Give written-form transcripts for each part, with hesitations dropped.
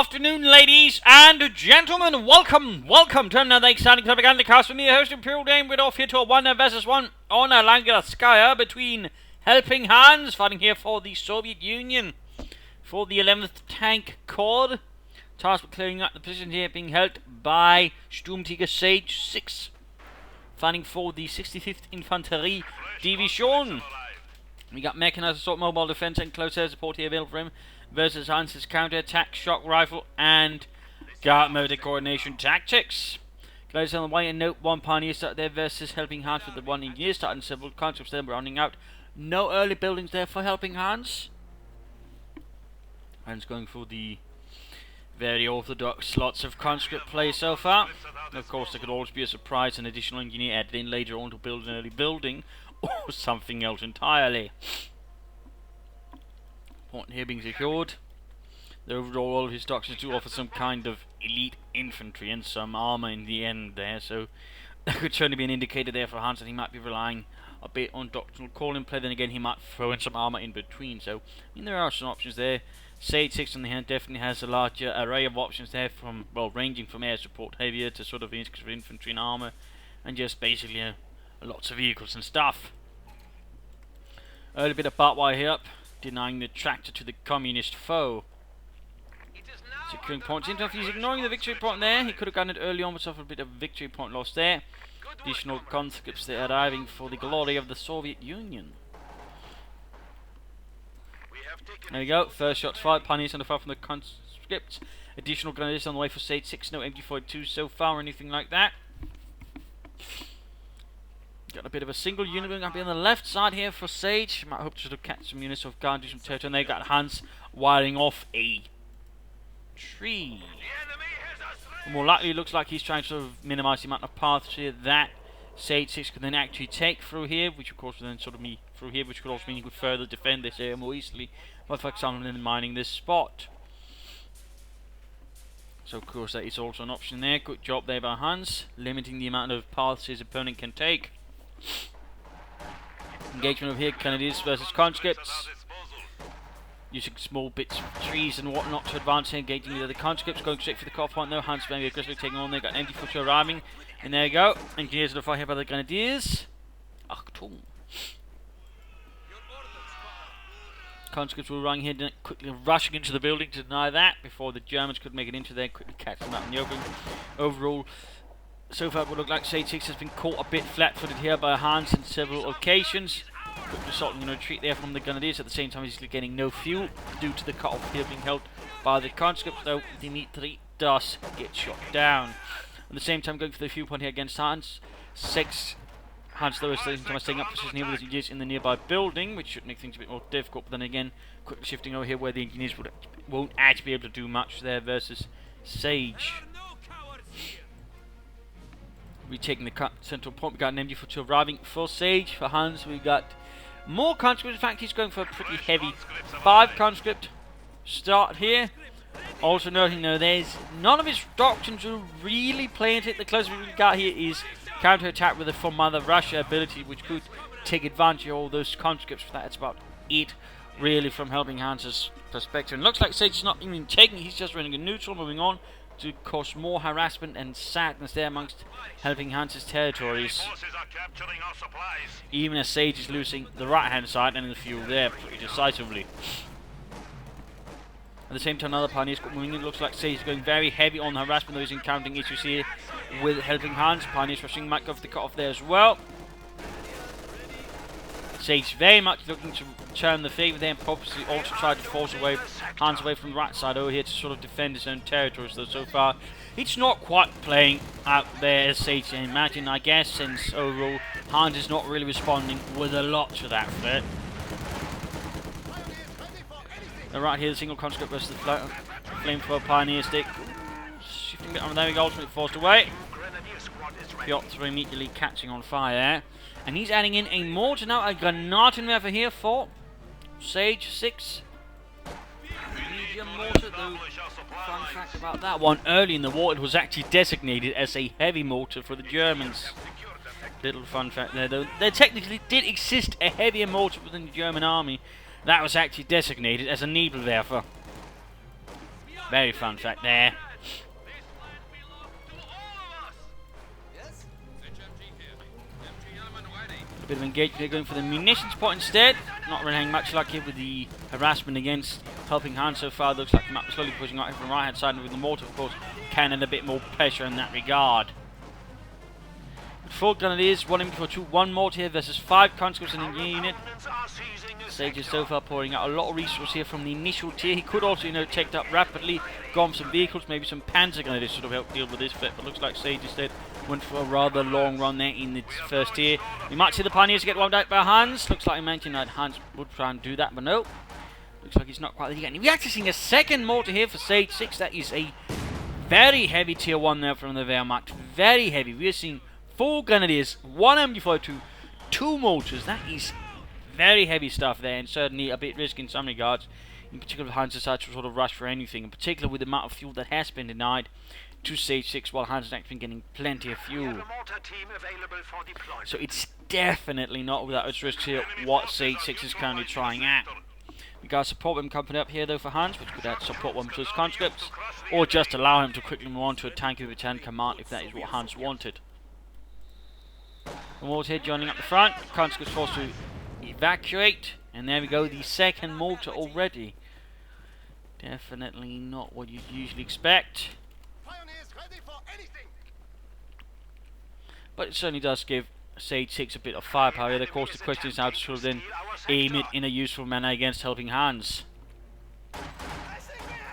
afternoon, ladies and gentlemen. Welcome to another exciting Propagandacast with me, your host Imperial Dame. We're off here to a 1 versus 1 on a Langaskaya between Helpinghans, fighting here for the Soviet Union for the 11th Tank Corps. Tasked with clearing up the position here being held by Sturmtiger Sage6, fighting for the 65th Infanterie Division. We got mechanized assault, mobile defense, and close air support here available for him versus Hans's counterattack, shock rifle, and guard mode coordination tactics. Guys on the way, and note one pioneer start there versus Helpinghans with the 1 engineer starting several concepts there rounding out. No early buildings there for Helpinghans. And going for the very orthodox, lots of conscript play so far. Of course, there could always be a surprise, an additional engineer added in later on to build an early building, or something else entirely. Point here being secured. The overall, all of his doctrines do offer some kind of elite infantry and some armor in the end there, so that could certainly be an indicator there for Hans that he might be relying a bit on doctrinal calling play. Then again, he might throw in some armor in between, so I mean, there are some options there. Sage6 on the hand definitely has a larger array of options there, from, well, ranging from air support heavier to sort of infantry and armor, and just basically lots of vehicles and stuff. Early bit of barbed wire here up, denying the tractor to the communist foe. Securing points. Seems he's ignoring the victory point there. He could have gotten it early on, but suffered a bit of victory point loss there. Additional conscripts there arriving for the glory of the Soviet Union. There we go. First shots fired. Pioneers on the fire from the conscripts. Additional grenadiers on the way for Sage6. No MG42 so far or anything like that. Got a bit of a single unit going up on the left side here for Sage. Might hope to sort of catch some units off guard, do some territory. And they got Hans wiring off a tree. More likely, it looks like he's trying to sort of minimise the amount of paths here that Sage6 can then actually take through here, which of course would then sort of be through here, which could also mean he could further defend this area more easily by, for example, mining this spot. So of course that is also an option there. Good job there by Hans, limiting the amount of paths his opponent can take. Engagement over here, Canadians versus conscripts. Using small bits of trees and whatnot to advance here, engaging the other conscripts, going straight for the core point. No, Hans very aggressively taking on there, got an empty footer arriving. And there you go. Engineers on the fire here by the Grenadiers. Achtung. Conscripts were running here, quickly rushing into the building to deny that before the Germans could make it into there, quickly catch them out in the open. Overall, so far it would look like Sage6 has been caught a bit flat-footed here by Hans on several occasions. Quick assault and retreat there from the Grenadiers. At the same time, he's getting no fuel due to the cut-off here being held by the conscripts, though Dimitri does get shot down. At the same time, going for the fuel point here against Hans. Hans, though, is staying up position here with his engineers in the nearby building, which should make things a bit more difficult. But then again, quickly shifting over here where the engineers won't actually be able to do much there versus Sage. Retaking the central point, we got an MG42 arriving for Sage. For Hans, we got more conscripts. In fact, he's going for a pretty heavy 5 conscript start here. Also noting, though, there's none of his doctrines will really play into it. The closest we got here is counterattack with the For Mother Russia ability, which could take advantage of all those conscripts. For that, it's about it, really, from helping Hans's perspective. And looks like Sage is not even taking; he's just running a neutral, moving on to cause more harassment and sadness there amongst helping Hans's territories. Even as Sage is losing the right-hand side and the fuel there pretty decisively. At the same time, another pioneer's got moving in. It looks like Sage is going very heavy on harassment, though he's encountering issues here with helping Hans. Pioneers rushing might go for the cut-off there as well. Sage very much looking to turn the favour there and purposely also try to force Hans away from the right side over here to sort of defend his own territories, though so far it's not quite playing out there as Sage can imagine, I guess, since overall Hans is not really responding with a lot to that threat. Now right here, the single conscript versus the flamethrower pioneer stick. Shifting a bit on, there we go, ultimately forced away. Piotr immediately catching on fire there. And he's adding in a mortar now, a Granatenwerfer here for Sage6. Medium mortar, though. Fun fact about that one, early in the war it was actually designated as a heavy mortar for the Germans. Little fun fact there, though. There technically did exist a heavier mortar within the German army that was actually designated as a Nebelwerfer. Very fun fact there. A bit of engagement here, going for the munitions pot instead. Not really having much luck here with the harassment against Helpinghans so far. Looks like the map is slowly pushing out from the right hand side, and with the mortar, of course, can add a bit more pressure in that regard. With 4 grenadiers, 1 MG42, 1 mortar here versus 5 conscripts in a unit. Sage is so far pouring out a lot of resources here from the initial tier. He could also, take up rapidly, gone for some vehicles, maybe some panther grenadiers sort of help deal with this bit, but looks like Sage instead went for a rather long run there in the first tier. We might see the pioneers get wiped out by Hans. Looks like he mentioned that Hans would try and do that, but no. Looks like he's not quite there yet. We're actually seeing a second mortar here for Sage6. That is a very heavy tier 1 there from the Wehrmacht. Very heavy. We're seeing 4 grenadiers, 1 MG42, 2 mortars. That is very heavy stuff there, and certainly a bit risky in some regards. In particular, Hans decides to sort of rush for anything, in particular with the amount of fuel that has been denied to Sage6, while Hans has actually been getting plenty of fuel. So it's definitely not without its risk here what Sage6 is currently trying at. We got a support weapon company up here though for Hans, which could add support one plus conscripts, or just allow him to quickly move on to a tank with return command if that is what Hans wanted. The mortar here joining up the front, conscripts forced to evacuate, and there we go, the second mortar already. Definitely not what you'd usually expect, but it certainly does give Sage6 a bit of firepower. Of course, the question is how to sort of then aim it in a useful manner against Helpinghans,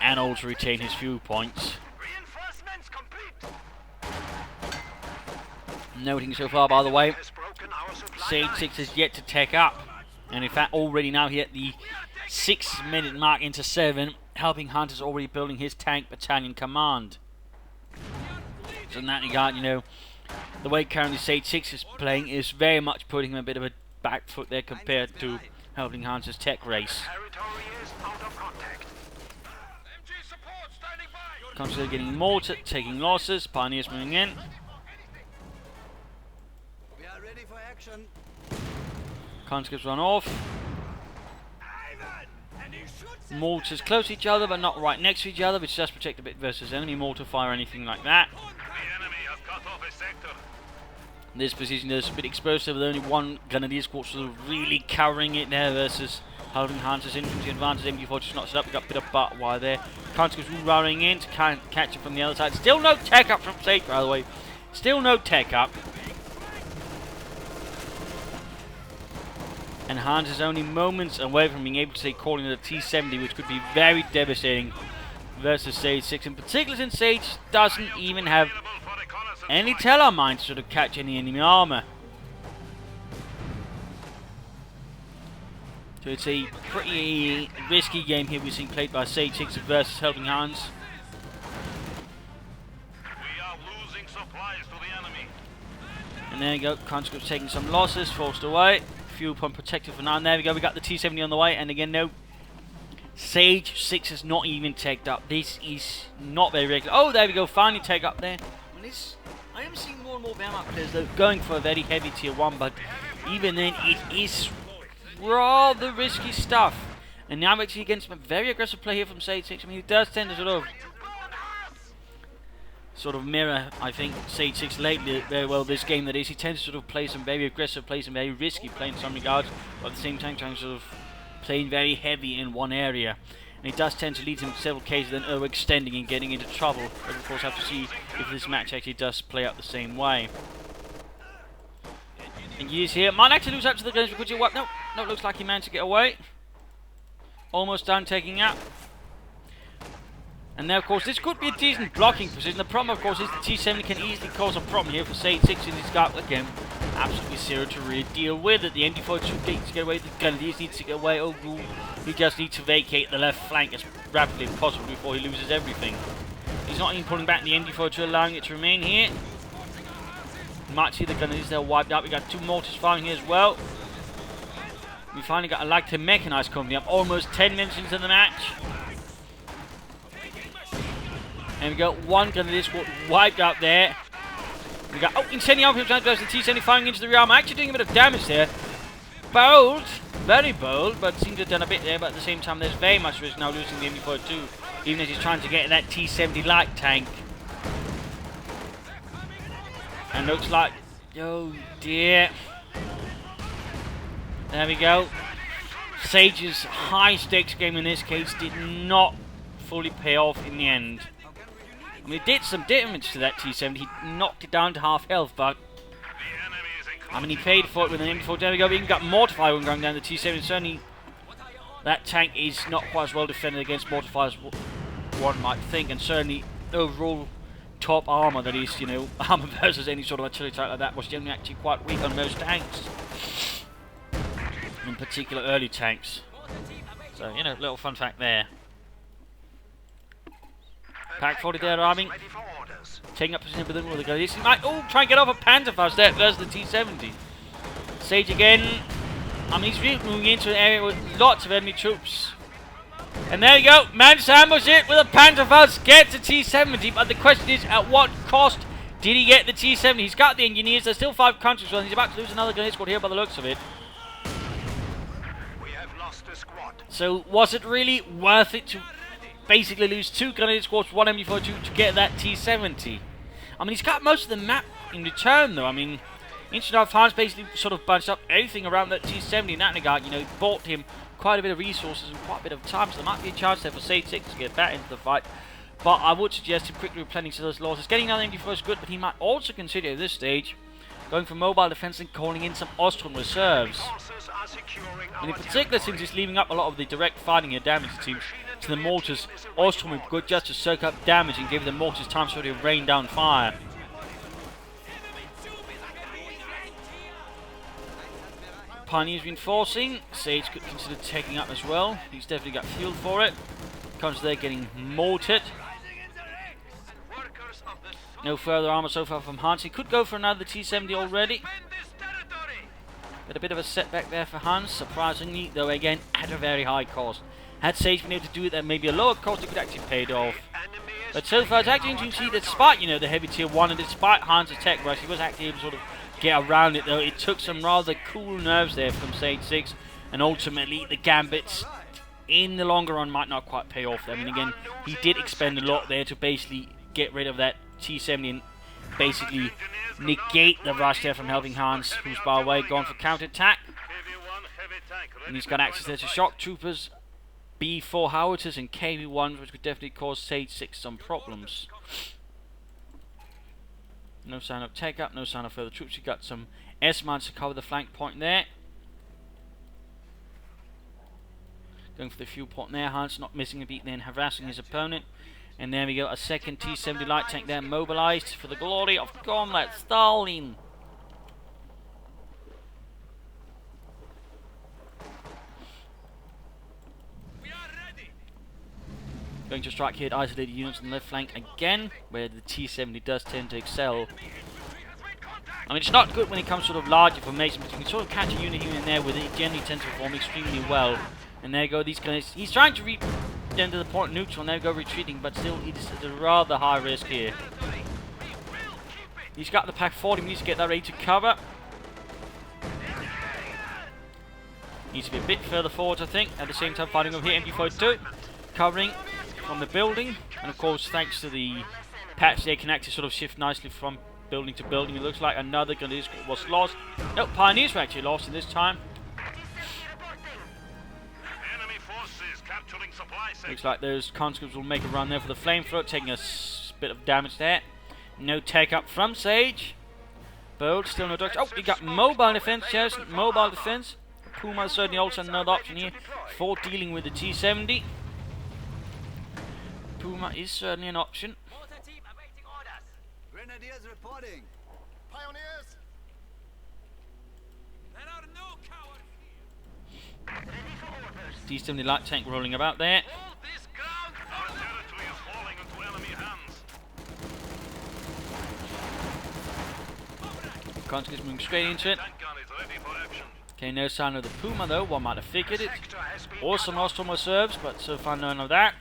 and also retain his fuel points. Noting so far, by the way, Sage6 has yet to tech up, and in fact already now here at the 6-minute mark into 7, Helpinghans is already building his tank battalion command. So in that regard, the way currently Sage6 is playing is very much putting him a bit of a back foot there compared to Helpinghans' tech race. Constantly getting mortar, taking losses, pioneers moving in. Conscripts run off. Mortars close to each other but not right next to each other, which does protect a bit versus enemy mortar fire or anything like that. This position is a bit explosive with only 1 grenadier squad sort of really covering it there versus Helpinghans' infantry advantage. MG4 just not set up, we got a bit of butt wire there. Conscripts running in to catch it from the other side. Still no tech up from Sage, by the way. Still no tech up. And Hans is only moments away from being able to say calling it a T-70, which could be very devastating versus Sage6, in particular since Sage doesn't even have any telar mine to sort of catch any enemy armor. So it's a pretty risky game here we're seeing played by Sage6 versus Helpinghans. And there you go, conscripts taking some losses, forced away. Fuel pump protected for now, and there we go, we got the T-70 on the way, and again, no, Sage6 is not even tagged up. This is not very regular. Oh, there we go, finally tag up there. I am seeing more and more Wehrmacht players though going for a very heavy tier 1, but even then, it is rather risky stuff. And now we're actually against a very aggressive play here from Sage6. I mean, he does tend to sort of mirror, I think, Sage6 lately very well this game that is. He tends to sort of play some very aggressive plays and very risky play in some regards, but at the same time trying to sort of playing very heavy in one area. And it does tend to lead him in several cases then overextending and getting into trouble. But of course have to see if this match actually does play out the same way. And he is here. Might actually lose out to the guns because you what? No, looks like he managed to get away. Almost done taking out. And now, of course, this could be a decent blocking position. The problem, of course, is the T-70 can easily cause a problem here for Sage6 in his gauntlet game. Absolutely zero to really deal with it. The MG42 needs to get away. The Grenadiers needs to get away. Oh, he just needs to vacate the left flank as rapidly as possible before he loses everything. He's not even pulling back the MG42, allowing it to remain here. You might see the Grenadiers there wiped out. We got 2 mortars firing here as well. We finally got a light to mechanized company up almost 10 minutes into the match. And we got 1 Grenadier squad wiped out there. We got, incendiary transfers the T-70 firing into the rear arm, actually doing a bit of damage there. Bold, very bold, but seems to have done a bit there, but at the same time there's very much risk now losing the MG42 Even as he's trying to get that T-70 light tank. And looks like, oh dear. There we go. Sage's high stakes game in this case did not fully pay off in the end. I mean, it did some damage to that T-70. He knocked it down to half health, but I mean, he paid for it with an M4. There we go. We even got Mortify when going down the T-70. Certainly, that tank is not quite as well defended against Mortify as one might think, and certainly overall top armor, that is, you know, armor versus any sort of artillery type like that, was generally actually quite weak on most tanks. In particular, early tanks. So, you know, little fun fact there. Pack 40 there, arming. Taking up position within all the guys. He might try and get off a panther fast there versus the T-70. Sage again. I mean, he's really moving into an area with lots of enemy troops. And there you go. Managed to ambush it with a panther fast. Gets the T-70. But the question is, at what cost did he get the T-70? He's got the engineers. There's still 5 countries. He's about to lose another grenade squad here by the looks of it. So, was it really worth it to basically lose 2 grenade squads, 1 MD42 to get that T-70? I mean, he's got most of the map in return, though. I mean, Institute of France basically sort of bunched up everything around that T-70 in that regard. You know, bought him quite a bit of resources and quite a bit of time, so there might be a chance there for Sage6 to get back into the fight. But I would suggest him quickly replenishing those losses. Getting another MD4 is good, but he might also consider at this stage going for mobile defense and calling in some Austrian reserves. And in particular, since he's leaving up a lot of the direct fighting and damage to the mortars, Austrian would be good just to soak up damage and give the mortars time to sort of rain down fire. Pioneers reinforcing. Sage could consider taking up as well. He's definitely got fuel for it. Comes there getting mortared. No further armor so far from Hans. He could go for another T-70 already. Got a bit of a setback there for Hans, surprisingly, though again at a very high cost. Had Sage been able to do it at maybe a lower cost, it could actually pay it off. But so far, it's actually interesting to see, despite, you know, the heavy tier 1 and despite Hans' tech rush, he was actually able to sort of get around it, though. It took some rather cool nerves there from Sage6, and ultimately the gambits in the longer run might not quite pay off. I mean, again, he did expend a lot there to basically get rid of that T-70 and basically negate the rush there from Helpinghans, who's by the way gone for counterattack. And he's got access there to shock troopers, B4 howitzers and KV1s, which could definitely cause Sage6 some problems. No sign of take up, no sign of further troops. He got some S-mines to cover the flank point there. Going for the fuel point there. Hans not missing a beat then, harassing his opponent. And there we go, a second T-70 light tank there, mobilized for the glory of Comrade Stalin. Going to strike here at isolated units on the left flank again, where the T-70 does tend to excel. I mean, it's not good when it comes to sort of larger formations, but you can sort of catch a unit here and there with it. It generally tends to perform extremely well. And there you go, these guys. He's trying to to the point neutral, and there we go, retreating, but still it's a rather high risk here. He's got the pack 40, he needs to get that ready to cover. Needs to be a bit further forward, I think. At the same time, fighting over here, MD42 covering from the building, and of course, thanks to the patch, they can actually sort of shift nicely from building to building. It looks like another gun was lost. No, Pioneers were actually lost in this time. Looks like those conscripts will make a run there for the flamethrower, taking a bit of damage there. No take up from Sage. Bold, still no dodge. Oh, he got mobile defense, yes, mobile defense. Puma is certainly also another option here for dealing with the T-70. Puma is certainly an option. Grenadiers reporting. Pioneers. There are no cowards here. Ready for orders. T-70 light tank rolling about there. Hold this ground. Our territory is falling into enemy hands. Conscripts moving straight into it. Okay, no sign of the Puma though. One might have figured it. Or some Austrian reserves, but so far none of that.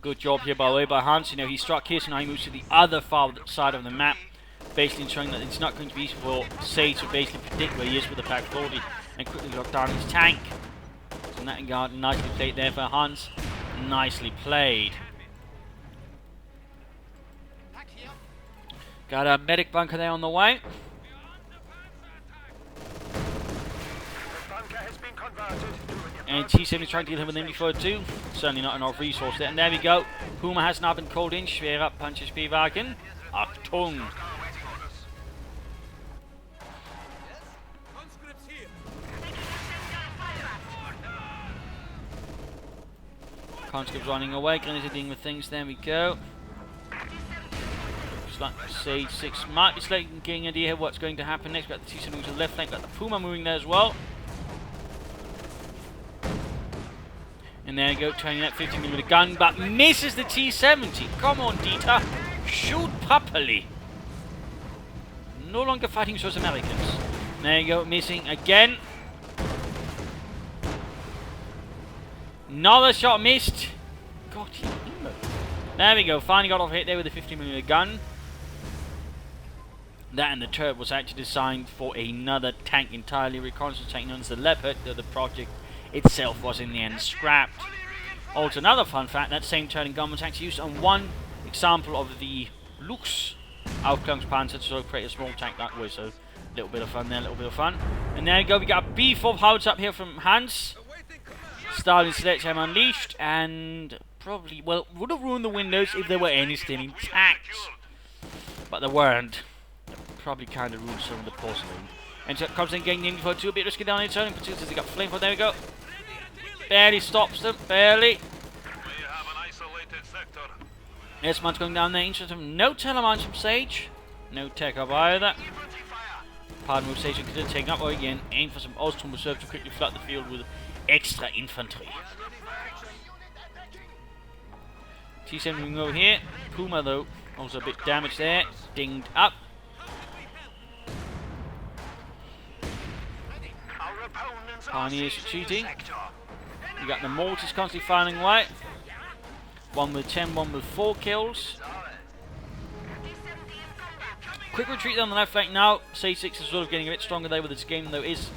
Good job here, by the way, by Hans. You know, he struck here, so now he moves to the other far side of the map, basically ensuring that it's not going to be easy for Sage to basically predict where he is with the pack 40 and quickly lock down his tank. So in that regard, nicely played there for Hans. Nicely played. Got a medic bunker there on the way. And T7 is trying to get him with MD42. Certainly not enough resource there. And there we go. Puma has now been called in. Schwerer Panzerspielwagen. Achtung! Conscript's running away. Grenadier dealing with things. There we go. Looks like Sage6 might be slightly getting an idea of what's going to happen next. Got the T7 moving to the left flank. Got the Puma moving there as well. And there you go, turning that 50mm gun, but misses the T-70. Come on, Dieter. Shoot properly. No longer fighting those Americans. There you go, missing again. Another shot missed. God, there we go, finally got off hit there with the 50mm gun. That and the turret was actually designed for another tank entirely, reconnaissance tank known as the Leopard, though the project itself was in the end scrapped. Also, another fun fact, that same turning gun was actually used on one example of the Lux Aufklärungspanzer to sort of create a small tank that way, so a little bit of fun there, a little bit of fun. And there you go, we got a B4 howitzer up here from Hans. Stalin Sledgehammer unleashed, and probably, well, would have ruined the windows if there were any still intact. But there weren't. Probably kind of ruined some of the porcelain. And so it comes in getting the MD42, a bit risky down its own, as they got flame for. There we go. Barely stops them, barely. This man's going down there. Interesting. No telemines from Sage. No tech up either. Pardon move Sage could take up again. Aim for some Ostrom reserve to quickly flood the field with extra infantry. T7 moving over here. Puma though, also a bit damaged there. Dinged up. Pioneers cheating. You got the mortars constantly firing away. One with 10, one with 4 kills. Quick retreat on the left flank now. Sage6 is sort of getting a bit stronger there with this game, though is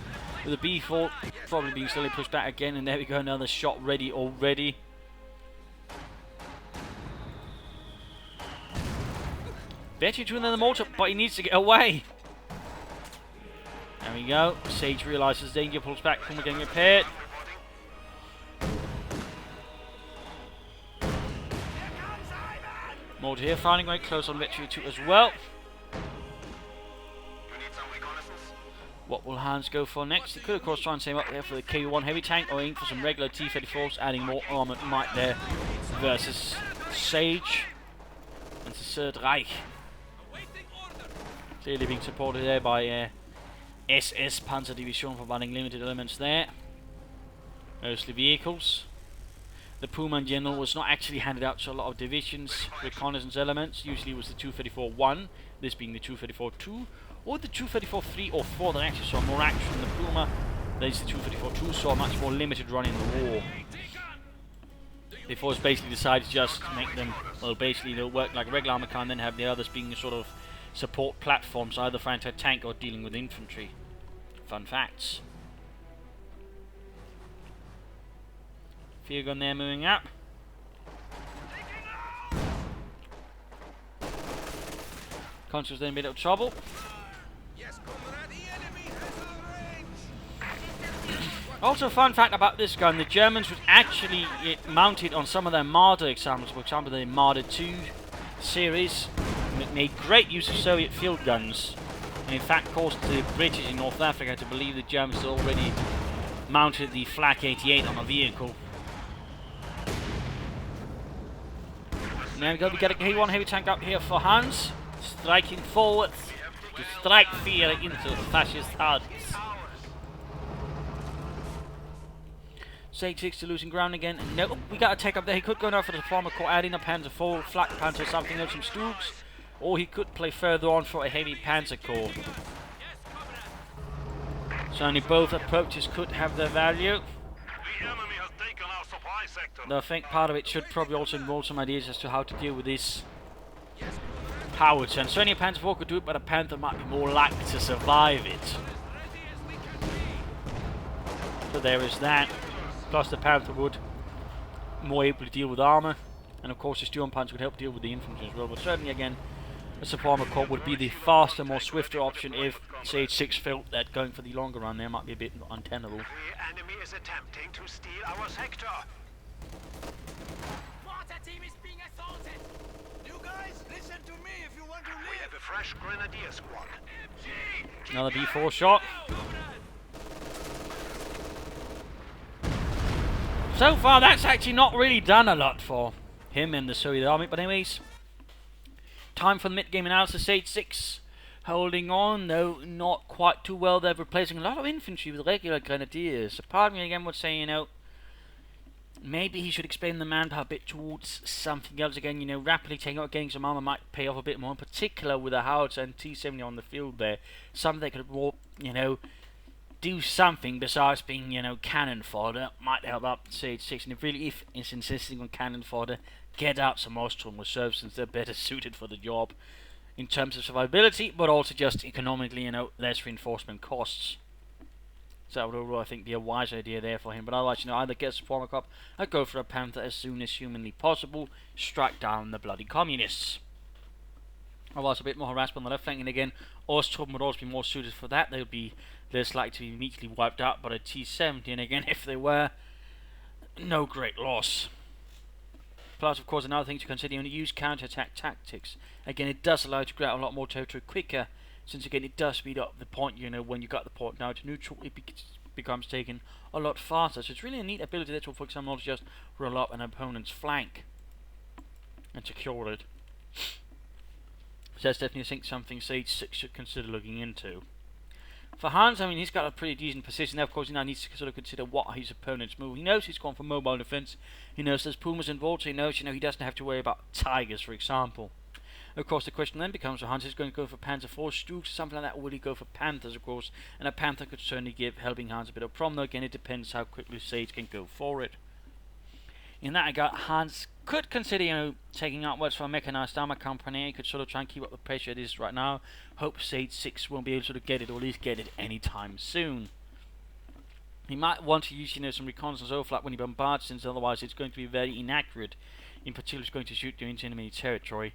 with the B4 probably being slowly pushed back again. And there we go, another shot ready already. Bet you to another mortar, but he needs to get away. There we go. Sage realises danger, pulls back. Puma getting repaired. Mortar here, firing right close on Victory 2 as well. What will Hans go for next? He could, of course, try and save up there for the K1 heavy tank, or aim for some regular T-34s, adding more armoured might there versus Sage and the Third Reich. Clearly being supported there by SS Panzer Division providing limited elements there. Mostly vehicles. The Puma in general was not actually handed out to a lot of divisions, reconnaissance elements. Usually it was the 234-1, this being the 234-2, or the 234-3 or 4 that actually saw more action. The Puma, that is the 234-2, saw a much more limited run in the war. Before it's basically decided to just make them, well, basically they'll work like a regular armor car and then have the others being a sort of support platforms, either for anti-tank or dealing with infantry. Fun facts. Field gun there moving up. Conscious in a bit of trouble. Also, a fun fact about this gun: the Germans would actually mount it on some of their Marder examples. For example, the Marder 2 series made great use of Soviet field guns, and in fact caused the British in North Africa to believe the Germans had already mounted the Flak 88 on a vehicle. There we go, we get a K1 heavy tank up here for Hans, striking forward to strike fear into the fascist hearts. Sage6 to losing ground again. No, we got a take up there. He could go now for the Farmer Corps, adding a Panzer 4, Flak Panzer, something else from Stoogs, or he could play further on for a heavy Panzer Corps. Certainly both approaches could have their value. Though I think part of it should probably also involve some ideas as to how to deal with this howitzer. And certainly a Panzer 4 could do it, but a Panther might be more likely to survive it. So there is that. Plus the Panther would more able to deal with armor, and of course the Steel Panzer could help deal with the infantry as well. But certainly again, a Suprema Corps would be the faster, more swifter option if Sage6 felt that going for the longer run there might be a bit untenable. The enemy is attempting to steal our sector. Water team is being assaulted. You guys, listen to me if you want to We have live. a fresh grenadier squad. Another B4 shot. So far, that's actually not really done a lot for him and the Soviet army. But anyways, time for the mid-game analysis. Sage6 holding on, though not quite too well. They're replacing a lot of infantry with regular grenadiers. So part of me again would say, you know, maybe he should expand the manpower a bit towards something else again. You know, rapidly taking out, getting some armor might pay off a bit more, in particular with a howitzer and T-70 on the field there. Something that could, you know, do something besides being, you know, cannon fodder might help up Sage6. And if it's insisting on cannon fodder, get out some Ostrom reserves since they're better suited for the job in terms of survivability, but also just economically, you know, less reinforcement costs. So that would overall, I think, be a wise idea there for him. But otherwise, you know, either get a Suprema Corps or go for a Panther as soon as humanly possible. Strike down the bloody communists. Otherwise, a bit more harassment on the left flank, and again, Ostrom would also be more suited for that. They would be less likely to be immediately wiped out by a T-70, and again, if they were, no great loss. Plus, of course, another thing to consider, when you use counterattack tactics, again, it does allow you to grab a lot more territory quicker, since again, it does speed up the point, you know, when you got the point now to neutral, it becomes taken a lot faster. So it's really a neat ability that will, for example, just roll up an opponent's flank and secure it. So that's definitely, I think, something Sage6 should consider looking into. For Hans, I mean, he's got a pretty decent position there. Of course, he now needs to sort of consider what his opponent's move. He knows he's gone for mobile defense. He knows there's Pumas involved, so he knows, you know, he doesn't have to worry about Tigers, for example. Of course, the question then becomes, for Hans is going to go for Panzer IV Stooks, something like that, or will he go for Panthers, of course? And a Panther could certainly give Helpinghans a bit of problem, though again, it depends how quickly Sage can go for it. In that regard, Hans could consider, you know, taking out what's for a mechanized armor company. He could sort of try and keep up the pressure it is right now. Hope Sage6 won't be able to sort of get it, or at least get it anytime soon. He might want to use, you know, some reconnaissance overflight when he bombards, since otherwise it's going to be very inaccurate. In particular, it's going to shoot you into enemy territory.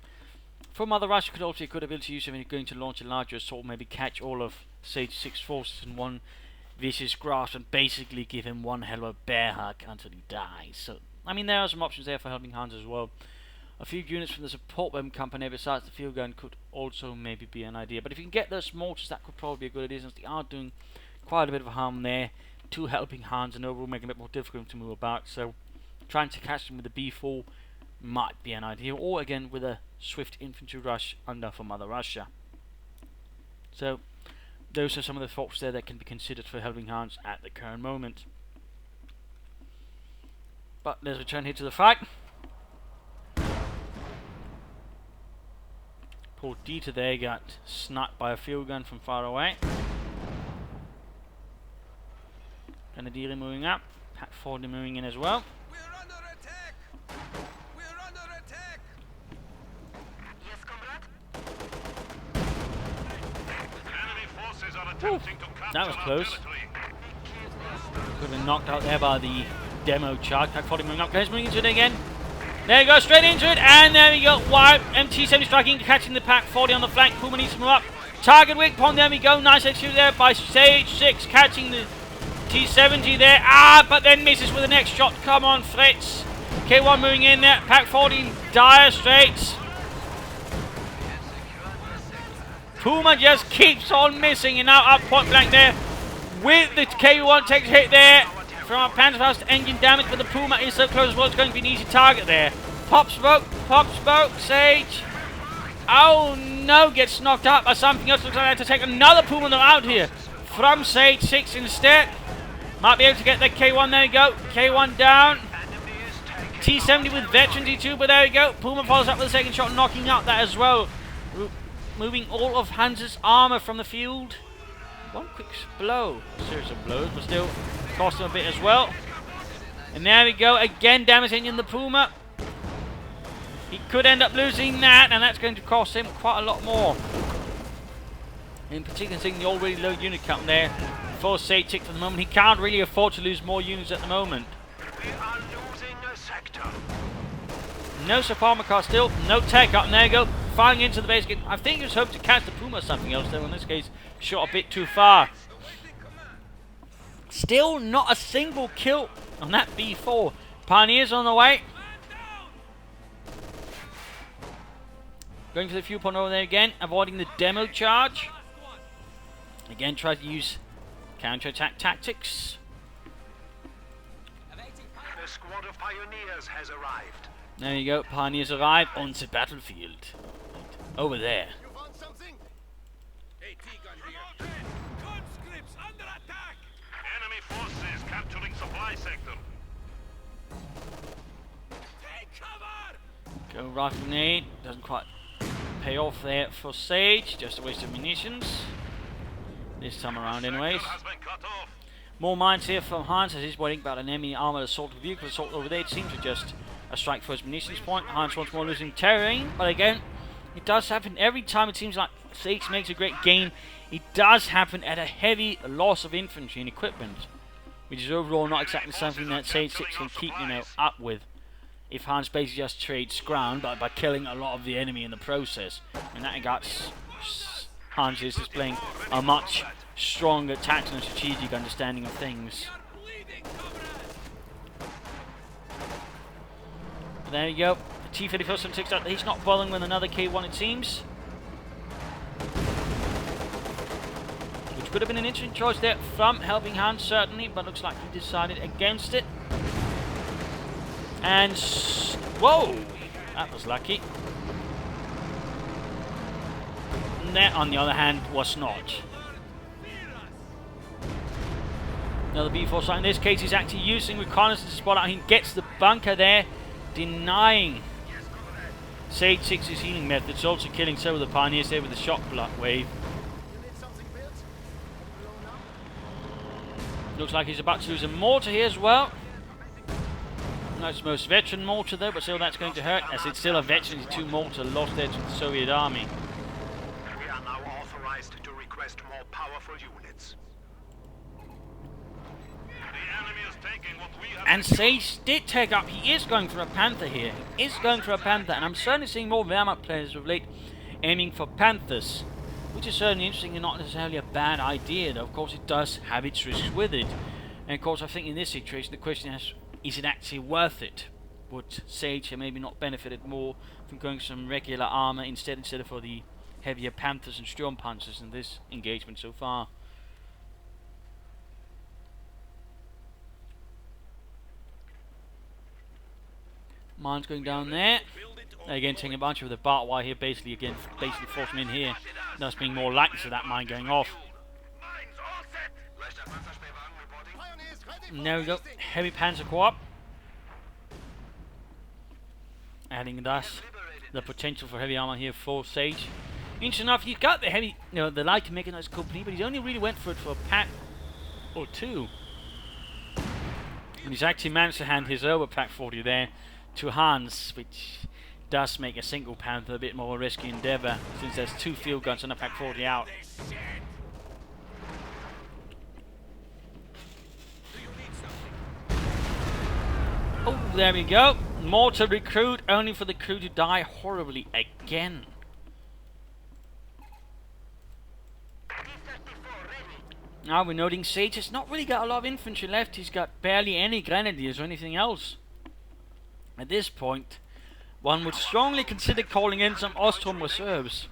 For Mother Russia could also be a good ability to use when you're going to launch a larger assault, maybe catch all of Sage6 forces in one vicious grasp and basically give him one hell of a bear hug until he dies. So, I mean, there are some options there for Helpinghans as well. A few units from the support weapon company besides the field gun could also maybe be an idea. But if you can get those mortars, that could probably be a good idea, since they are doing quite a bit of harm there to Helpinghans and overall making it a bit more difficult to move about. So trying to catch them with the B4 might be an idea, or again with a swift infantry rush under for Mother Russia. So those are some of the thoughts there that can be considered for Helpinghans at the current moment. But let's return here to the fight. Poor Dieter there got sniped by a field gun from far away. Grenadier moving up, Pat 40 moving in as well. We're under attack. We're under attack. Yes, comrade. Enemy forces are attempting to capture that was our close. territory. Could have been knocked out there by the demo charge. Pack 40 moving up, guys, moving into it again. There you go, straight into it, and there we go. Wipe, MT70 striking, catching the Pack 40 on the flank. Puma needs to move up. Target weak point, there we go. Nice execute there by Sage6, catching the T70 there. But then misses with the next shot. Come on, Fritz. K1 moving in there. Pack 40 in dire straits. Puma just keeps on missing, and now up point blank there. With the K1 takes a hit there from our Panzerfaust, engine damage, but the Puma is so close as well. It's going to be an easy target there. Pop smoke, Sage. Oh no, gets knocked out by something else. Looks like I have to take another Puma out here from Sage6 instead. Might be able to get the K1, there we go. K1 down. T70 with veteran D2, but there we go. Puma follows up with a second shot, knocking out that as well. Moving all of Hans's armor from the field. One quick blow. A series of blows, but still cost him a bit as well. And there we go, again damaging in the Puma. He could end up losing that, and that's going to cost him quite a lot more. In particular, seeing the already low unit count there for Sage6 for the moment. He can't really afford to lose more units at the moment. We are losing a sector. No support car still. No tech up. There you go. Firing into the base gate. I think he was hoping to catch the Puma or something else, though. In this case, shot a bit too far. Still not a single kill on that B4. Pioneers on the way. Going for the fuel point over there again. Avoiding the demo charge. Again, try to use counterattack tactics. The squad of pioneers has arrived. There you go. Pioneers arrive on the battlefield. Over there. You want something? AT gun here. Conscripts under attack. Enemy forces capturing supply sector. Take cover. Go rifle grenade. Doesn't quite pay off there for Sage. Just a waste of munitions. This time around anyways. Has been cut off. More mines here from Hans as he's worrying about an enemy armoured assault vehicle assault over there. It seems to just a strike for his munitions point. Hans once more losing terrain, but again, it does happen every time. It seems like Sage makes a great gain. It does happen at a heavy loss of infantry and equipment, which is overall not exactly something that Sage6 can keep, up with. If Hans basically just trades ground by killing a lot of the enemy in the process. In that regard, Hans is displaying a much stronger tactical and strategic understanding of things. But there you go. The T-34 takes out. He's not bothering with another K1, it seems. Which could have been an interesting choice there from Helpinghans, certainly, but looks like he decided against it. And whoa, that was lucky. And that, on the other hand, was not. Another B4 site. In this case, he's actually using reconnaissance to spot out. He gets the bunker there, denying Sage6's healing methods, also killing some of the pioneers there with the shock block wave. Looks like he's about to lose a mortar here as well. Not his most veteran mortar though, but still that's going to hurt, as it's still a veteran 2 mortar lost there to the Soviet army. We are now authorized to request more powerful units. The enemy is taking what we have. And Sage did take up. He is going for a panther here. He is going for a panther, and I'm certainly seeing more Wehrmacht players of late aiming for panthers, which is certainly interesting and not necessarily a bad idea, though of course it does have its risks with it. And of course I think in this situation the question is it actually worth it? Would Sage have maybe not benefited more from going some regular armor instead of for the heavier panthers and Sturmpanzers in this engagement so far? Mine's going down there. Again, taking advantage of the barbed wire here, basically forcing him in here, thus being more likely to that mine going off. And there we go, heavy panzer co-op. Adding thus the potential for heavy armor here for Sage. Interesting enough, he's got the heavy, the light mechanized company, but he only really went for it for a pack or 2. And he's actually managed to hand his over pack 40 there to Hans, which does make a single panther a bit more risky endeavour, since there's 2 field guns and a pack 40 out. Oh, there we go. More to recruit, only for the crew to die horribly again. Now we're noting Sage has not really got a lot of infantry left. He's got barely any grenadiers or anything else. At this point, one would strongly consider calling in some Ostrom reserves.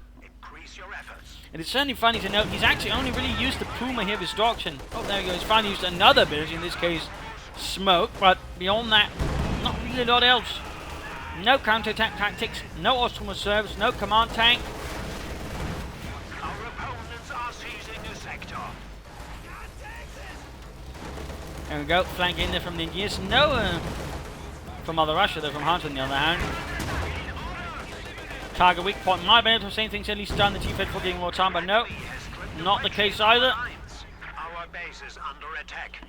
And it's certainly funny to note he's actually only really used the Puma here with destruction. Oh, there we go. He's finally used another ability, in this case, smoke. But beyond that, not really a lot else. No counterattack tactics, no Ostrom reserves, no command tank. Our opponents are seizing the sector. There we go. Flank in there from the engineers. No, from Mother Russia, though, from Hunt on the other hand. Target weak point. Might be able to say things at least done the T-Fed for getting more time, but no, not the case either. Our base is under attack.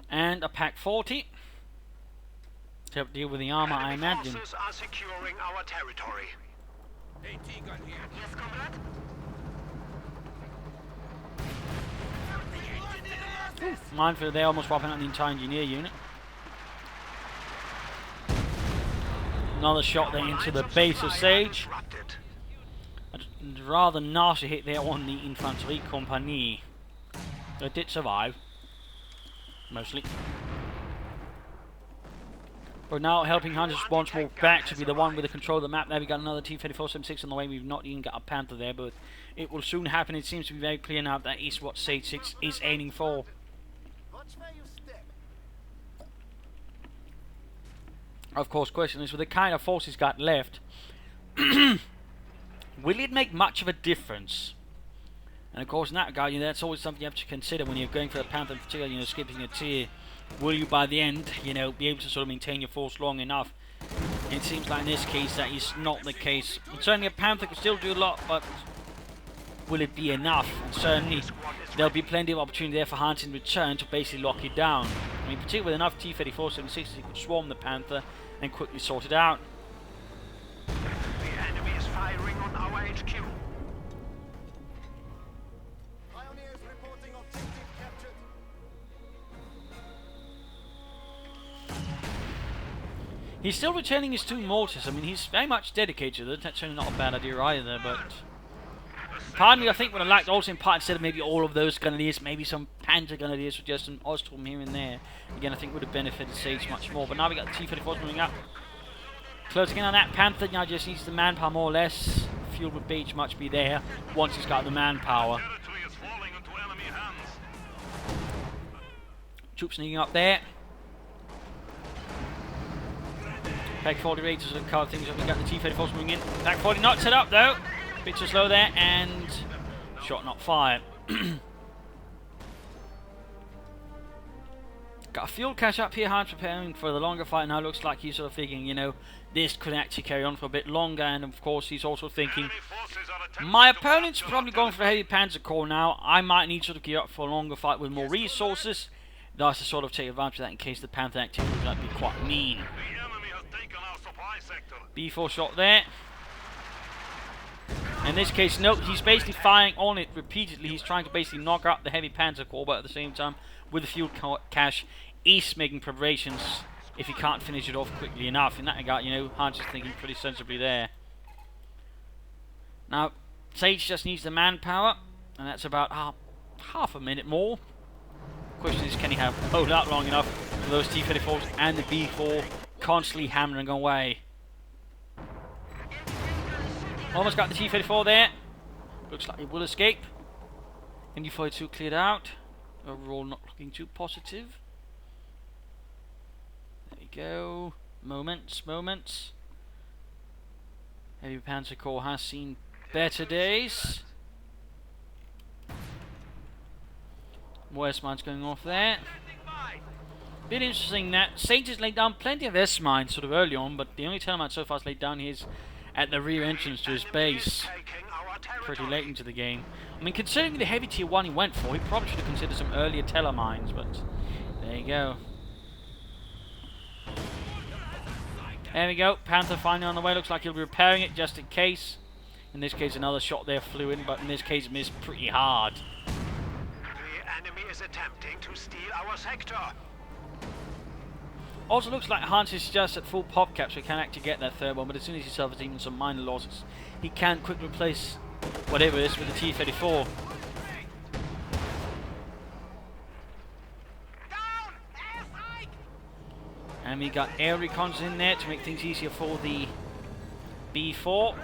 And a pack 40 to help deal with the armor, I imagine. Forces are securing our territory. AT gun here. Yes, comrade? Mindful they're almost wiping out the entire engineer unit. Another shot there into the base of Sage. A rather nasty hit there on the Infanterie Compagnie. They did survive. Mostly. But now Helpinghans is once more back to be the one with the control of the map. There we got another T-3476 on the way. We've not even got a Panther there, but it will soon happen. It seems to be very clear now that is what Sage6 is aiming for. Of course, question is, with the kind of force he's got left, will it make much of a difference? And of course, in that regard, that's always something you have to consider when you're going for a Panther in particular, skipping a tier. Will you, by the end, be able to sort of maintain your force long enough? And it seems like in this case that is not the case. And certainly a Panther could still do a lot, but will it be enough? And certainly there'll be plenty of opportunity there for Hans in return to basically lock it down. I mean, particularly with enough T-3476, he could swarm the Panther and quickly sort it out. The enemy is firing on our HQ. Pioneers reporting objective captured. He's still returning his 2 mortars. I mean, he's very much dedicated to it. That's certainly not a bad idea either, but pardon me, I think what I liked also in part, instead of maybe all of those grenadiers, maybe some Panther grenadiers with just an Ostrom here and there. Again, I think would have benefited Sage much more. But now we got the T-34s moving up. Closing in on that Panther, now just needs the manpower more or less. Fuel would be much be there once he's got the manpower. Troops sneaking up there. Pack 40 Raiders are the card things up. We got the T-34s moving in. Pack 40 not set up though. Bit too slow there, and shot not fired. Got a fuel cache up here, Hans preparing for the longer fight. Now looks like he's sort of thinking, this could actually carry on for a bit longer, and of course he's also thinking, my opponent's probably going for a heavy Panzer Corps now. I might need to sort of gear up for a longer fight with more resources. Thus to sort of take advantage of that in case the Panther activity might be quite mean. B4 shot there. In this case, note, he's basically firing on it repeatedly. He's trying to basically knock out the heavy Panzer Corps, but at the same time, with the fuel cache, he's making preparations if he can't finish it off quickly enough. In that regard, Hans is thinking pretty sensibly there. Now, Sage just needs the manpower, and that's about half a minute more. Question is, can he hold out long enough for those T-34s and the B4 constantly hammering away? Almost got the T-34 there. Looks like it will escape. MD-42 cleared out. Overall not looking too positive. There we go. Moments. Heavy Panzer Corps has seen better days. More S-mines going off there. Bit interesting that Sage has laid down plenty of S-mines sort of early on, but the only telemine so far is laid down here is at the rear entrance to his base. Pretty late into the game. I mean, considering the heavy tier 1 he went for, he probably should have considered some earlier telemines, but there you go. There we go. Panther finally on the way. Looks like he'll be repairing it just in case. In this case, another shot there flew in, but in this case, missed pretty hard. The enemy is attempting to steal our sector. Also looks like Hans is just at full pop cap, so he can actually get that third one, but as soon as he suffers even some minor losses, he can quickly replace whatever it is with the T-34. And we got air recons in there to make things easier for the B4.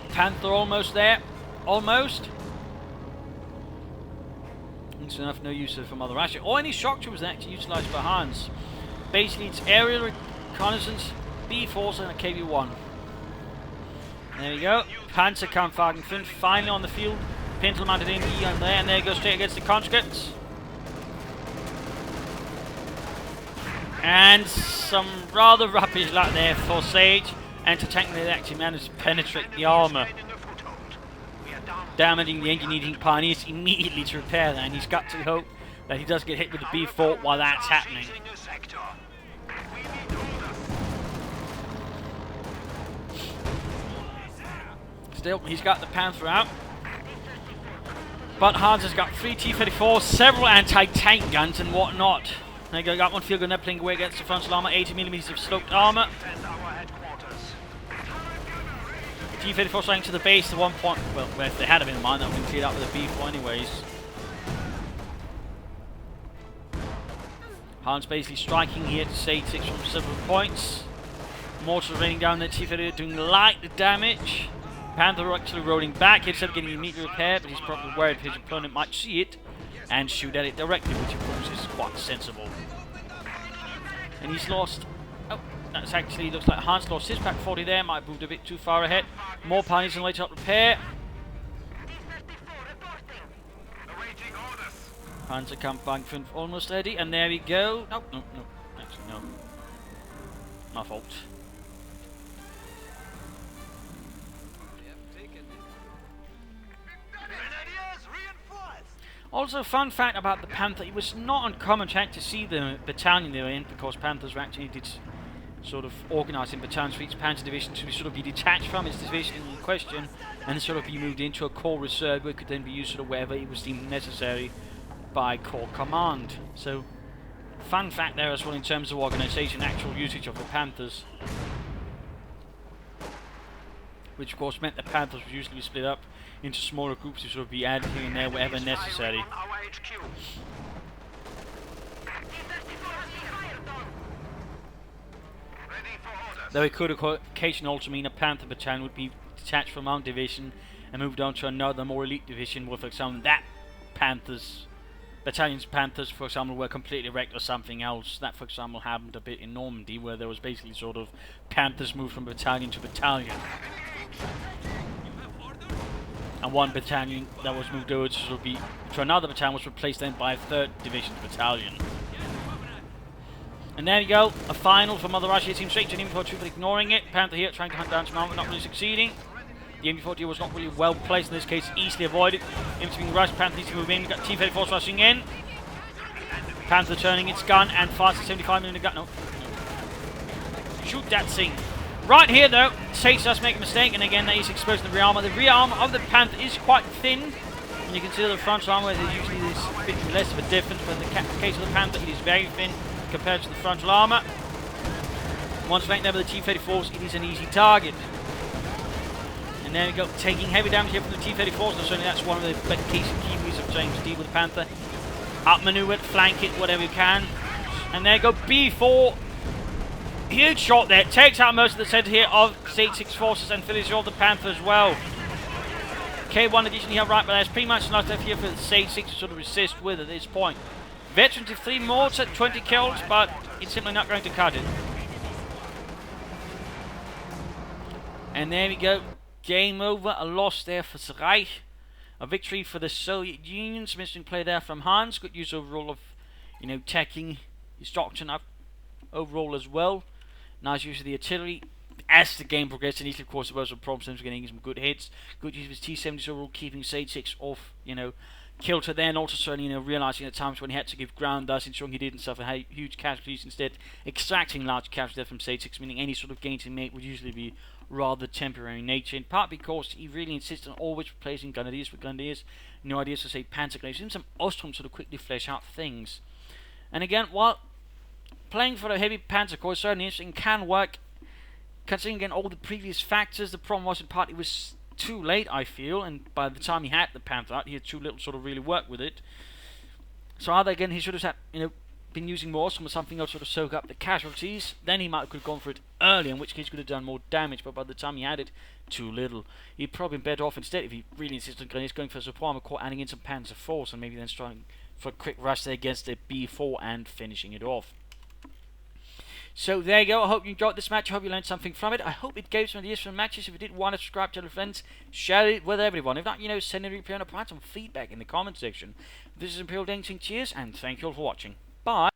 Panther almost there. Almost. It's enough, no use of from other ration or any shock troopers that actually utilised by Hans. Basically, it's aerial reconnaissance, B4s, and a KV-1. There we go. Panzerkampfwagen 5 finally on the field. Pintle mounted in and there goes straight against the conscripts. And some rather rubbish luck there for Sage. And to technically actually manage to penetrate the armour, damaging the engineering pioneers immediately to repair that, and he's got to hope that he does get hit with the B4 while that's happening. Still, he's got the Panther out. But Hans has got 3 T-34s, several anti-tank guns and whatnot. There you go, got one field gun playing away against the frontal armor, 80mm of sloped armor. T-34 flying to the base, the 1 point, well, if they had him in mind, that would have been cleared out with a B4 anyways. Hans basically striking here to Sage6 from several points. Mortar raining down the T-34, doing light damage. Panther actually rolling back instead of getting immediate repair, but he's probably worried his opponent might see it and shoot at it directly, which of course is quite sensible. And he's lost. Oh, that's actually looks like Hans lost his pack 40 there. Might have moved a bit too far ahead. More pioneers on the way to help repair. Hans are come back almost ready, and there we go. No, no, no. Actually, no. My fault. Also, fun fact about the Panther, it was not uncommon to see the battalion they were in, because Panthers were actually sort of organised in battalions for each Panzer division to sort of be detached from its division in question and sort of be moved into a Corps Reserve where it could then be used sort of wherever it was deemed necessary by Corps Command. So, fun fact there as well in terms of organisation, actual usage of the Panthers. Which of course meant the Panthers would usually be split up into smaller groups to sort of be added here and there wherever necessary. Though it could occasionally also mean a Panther battalion would be detached from one division and moved on to another more elite division where, for example, that battalion's Panthers, for example, were completely wrecked or something else. That, for example, happened a bit in Normandy, where there was basically sort of Panthers moved from battalion to battalion. And one battalion that was moved over to sort of be to another battalion was replaced then by a 3rd Division battalion. And there you go, a final for Mother Russia. It seems straight to an MV42 but ignoring it. Panther here trying to hunt down some armor, but not really succeeding. The MV40 was not really well placed in this case, easily avoided. MV being rushed, Panther needs to move in. We've got T-34 rushing in. Panther turning its gun and fires a 75mm gun. No. Shoot that thing. Right here though, Sage does make a mistake, and again that is exposed in the rear armor. The rear armor of the Panther is quite thin, and you consider the front armor where there usually is a bit less of a difference, but in the case of the Panther it is very thin compared to the frontal armor. Once flanked over the T-34s, it is an easy target. And there we go, taking heavy damage here from the T-34s, and certainly that's one of the key ways of trying to deal with the Panther. Outmaneuver it, flank it, whatever you can. And there you go, B4. Huge shot there, takes out most of the centre here of Sage6 forces and finishes off the Panther as well. K1 addition here, right, but there's pretty much enough left here for Sage6 to sort of resist with at this point. Veterans of 3 mortars at 20 kills, but it's simply not going to cut it. And there we go, game over, a loss there for the Reich. A victory for the Soviet Union. Some interesting play there from Hans. Good use overall of, taking his doctrine up overall as well. Nice use of the artillery as the game progressed. Initially, of course, there was some problems getting some good hits. Good use of his T-70s overall, keeping Sage6 off, kilter there, and also certainly, realising at times when he had to give ground, thus ensuring he didn't suffer huge casualties, instead extracting large casualties from Sage6, meaning any sort of gains he made would usually be rather temporary in nature, in part because he really insisted on always replacing Grenadiers with Grenadiers, no ideas to say Panzer Grenadiers, and some Ostrom sort of quickly flesh out things. And again, while playing for a heavy Panzer Corps is certainly interesting, can work, considering again all the previous factors. The problem was in part it was too late, I feel, and by the time he had the Panther out, he had too little sort of really work with it. So either again he should have had, been using more Ostrom or something else sort of soak up the casualties, then he might have gone for it early, in which case he could have done more damage, but by the time he had it, too little. He'd probably been better off instead if he really insisted on Grenadiers, going for a support armor corps, adding in some Panzer Force, and maybe then trying for a quick rush there against the B4 and finishing it off. So there you go, I hope you enjoyed this match, I hope you learned something from it, I hope it gave some ideas from matches. If you did want to subscribe, tell your friends, share it with everyone. If not, send a replay and provide some feedback in the comment section. This is Imperial Dancing, cheers, and thank you all for watching. Bye!